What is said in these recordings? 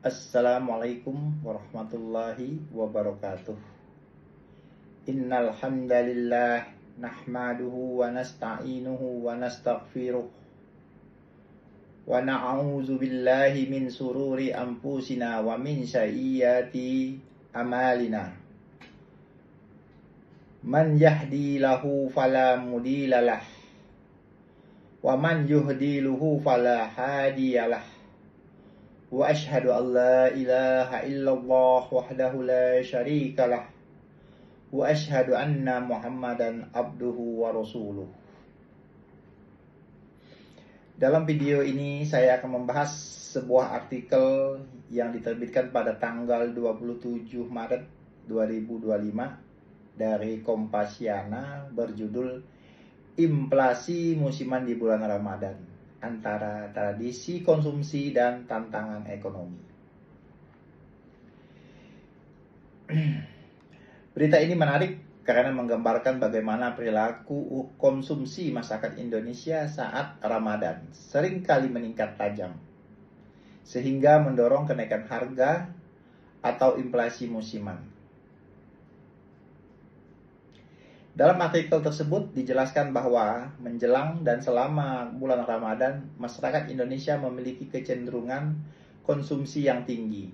Assalamualaikum warahmatullahi wabarakatuh. Innal hamdalillah nahmaduhu wa nasta'inuhu wa nastaghfiruh wa na'udzu billahi min sururi anfusina wa min sayyiati amalina. Man yahdihillahu fala mudhillalah wa man yudhlilhu fala hadiyalah. Wa asyhadu an la ilaha illallah wahdahu la syarikalah wa asyhadu anna Muhammadan abduhu wa rasuluh. Dalam video ini saya akan membahas sebuah artikel yang diterbitkan pada tanggal 27 Maret 2025 dari Kompasiana berjudul Inflasi Musiman di Bulan Ramadan, antara tradisi konsumsi dan tantangan ekonomi. Berita ini menarik karena menggambarkan bagaimana perilaku konsumsi masyarakat Indonesia saat Ramadan seringkali meningkat tajam, sehingga mendorong kenaikan harga atau inflasi musiman. Dalam artikel tersebut dijelaskan bahwa menjelang dan selama bulan Ramadan, masyarakat Indonesia memiliki kecenderungan konsumsi yang tinggi.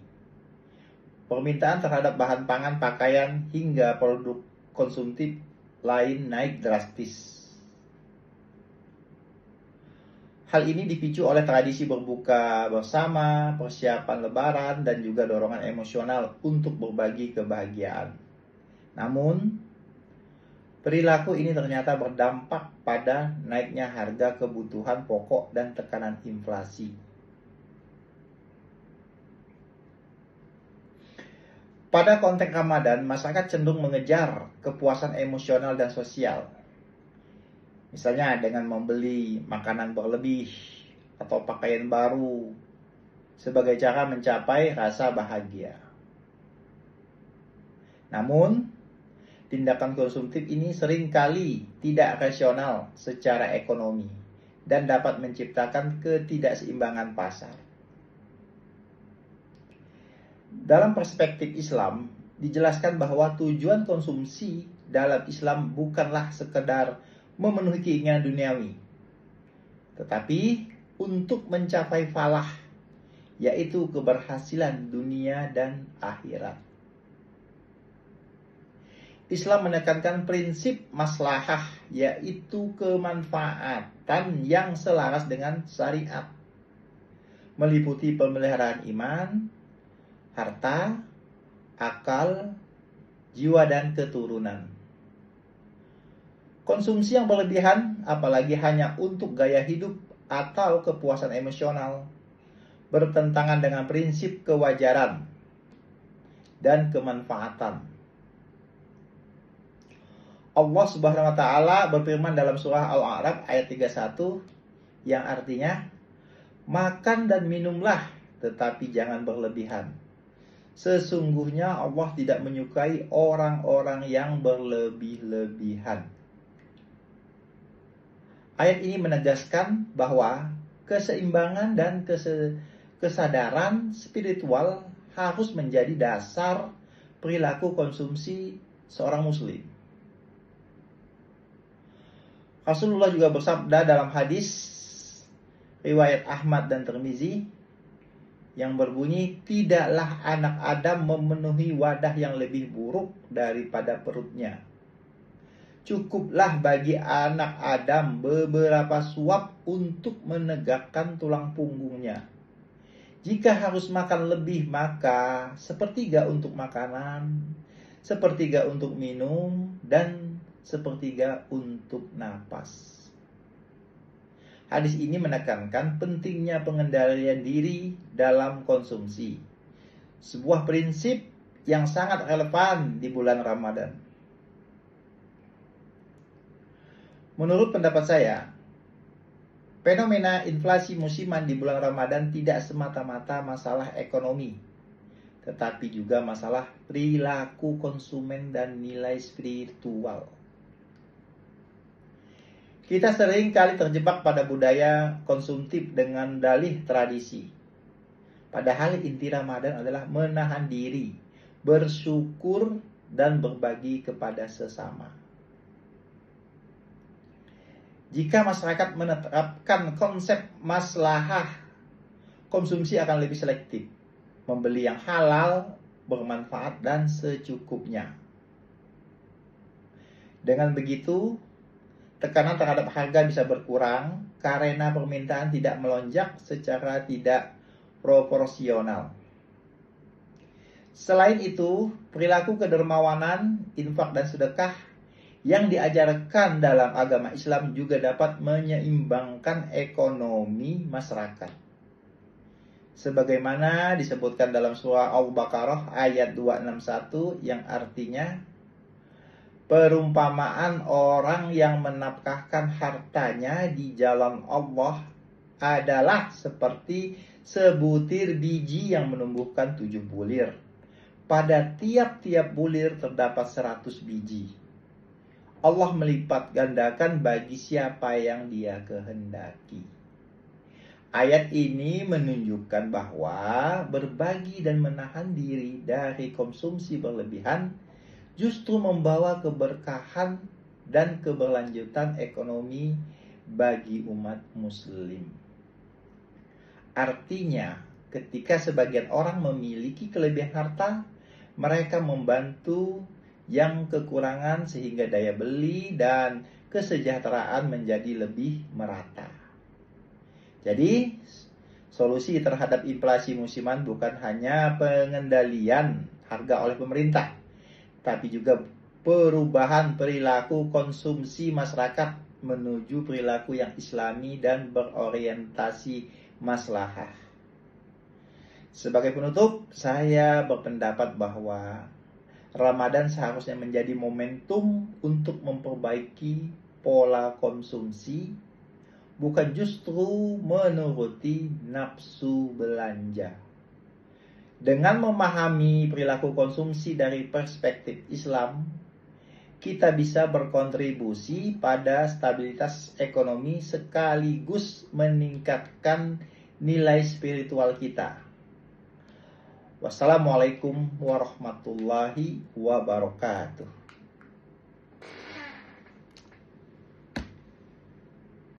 Permintaan terhadap bahan pangan, pakaian, hingga produk konsumtif lain naik drastis. Hal ini dipicu oleh tradisi berbuka bersama, persiapan lebaran, dan juga dorongan emosional untuk berbagi kebahagiaan. Namun, perilaku ini ternyata berdampak pada naiknya harga kebutuhan pokok dan tekanan inflasi. Pada konteks Ramadan, masyarakat cenderung mengejar kepuasan emosional dan sosial. Misalnya dengan membeli makanan berlebih atau pakaian baru sebagai cara mencapai rasa bahagia. Namun, tindakan konsumtif ini seringkali tidak rasional secara ekonomi dan dapat menciptakan ketidakseimbangan pasar. Dalam perspektif Islam, dijelaskan bahwa tujuan konsumsi dalam Islam bukanlah sekedar memenuhi keinginan duniawi, tetapi untuk mencapai falah, yaitu keberhasilan dunia dan akhirat. Islam menekankan prinsip maslahah, yaitu kemanfaatan yang selaras dengan syariat, meliputi pemeliharaan iman, harta, akal, jiwa, dan keturunan. Konsumsi yang berlebihan, apalagi hanya untuk gaya hidup atau kepuasan emosional, bertentangan dengan prinsip kewajaran dan kemanfaatan. Allah Subhanahu wa taala berfirman dalam surah Al-A'raf ayat 31 yang artinya, makan dan minumlah tetapi jangan berlebihan. Sesungguhnya Allah tidak menyukai orang-orang yang berlebih-lebihan. Ayat ini menegaskan bahwa keseimbangan dan kesadaran spiritual harus menjadi dasar perilaku konsumsi seorang muslim. Rasulullah juga bersabda dalam hadis riwayat Ahmad dan Tirmizi yang berbunyi, tidaklah anak Adam memenuhi wadah yang lebih buruk daripada perutnya. Cukuplah bagi anak Adam beberapa suap untuk menegakkan tulang punggungnya. Jika harus makan lebih, maka sepertiga untuk makanan, sepertiga untuk minum, dan sepertiga untuk napas. Hadis ini menekankan pentingnya pengendalian diri dalam konsumsi, sebuah prinsip yang sangat relevan di bulan Ramadan. Menurut pendapat saya, fenomena inflasi musiman di bulan Ramadan tidak semata-mata masalah ekonomi, tetapi juga masalah perilaku konsumen dan nilai spiritual. Kita sering kali terjebak pada budaya konsumtif dengan dalih tradisi. Padahal inti Ramadan adalah menahan diri, bersyukur, dan berbagi kepada sesama. Jika masyarakat menerapkan konsep maslahah, konsumsi akan lebih selektif, membeli yang halal, bermanfaat, dan secukupnya. Dengan begitu, tekanan terhadap harga bisa berkurang karena permintaan tidak melonjak secara tidak proporsional. Selain itu, perilaku kedermawanan, infak, dan sedekah yang diajarkan dalam agama Islam juga dapat menyeimbangkan ekonomi masyarakat. Sebagaimana disebutkan dalam surah Al-Baqarah ayat 261 yang artinya, perumpamaan orang yang menafkahkan hartanya di jalan Allah adalah seperti sebutir biji yang menumbuhkan 7 bulir. Pada tiap-tiap bulir terdapat 100 biji. Allah melipat gandakan bagi siapa yang Dia kehendaki. Ayat ini menunjukkan bahwa berbagi dan menahan diri dari konsumsi berlebihan justru membawa keberkahan dan keberlanjutan ekonomi bagi umat muslim. Artinya, ketika sebagian orang memiliki kelebihan harta, mereka membantu yang kekurangan sehingga daya beli dan kesejahteraan menjadi lebih merata. Jadi, solusi terhadap inflasi musiman bukan hanya pengendalian harga oleh pemerintah, tapi juga perubahan perilaku konsumsi masyarakat menuju perilaku yang islami dan berorientasi maslahah. Sebagai penutup, saya berpendapat bahwa Ramadan seharusnya menjadi momentum untuk memperbaiki pola konsumsi, bukan justru menuruti nafsu belanja. Dengan memahami perilaku konsumsi dari perspektif Islam, kita bisa berkontribusi pada stabilitas ekonomi sekaligus meningkatkan nilai spiritual kita. Wassalamualaikum warahmatullahi wabarakatuh.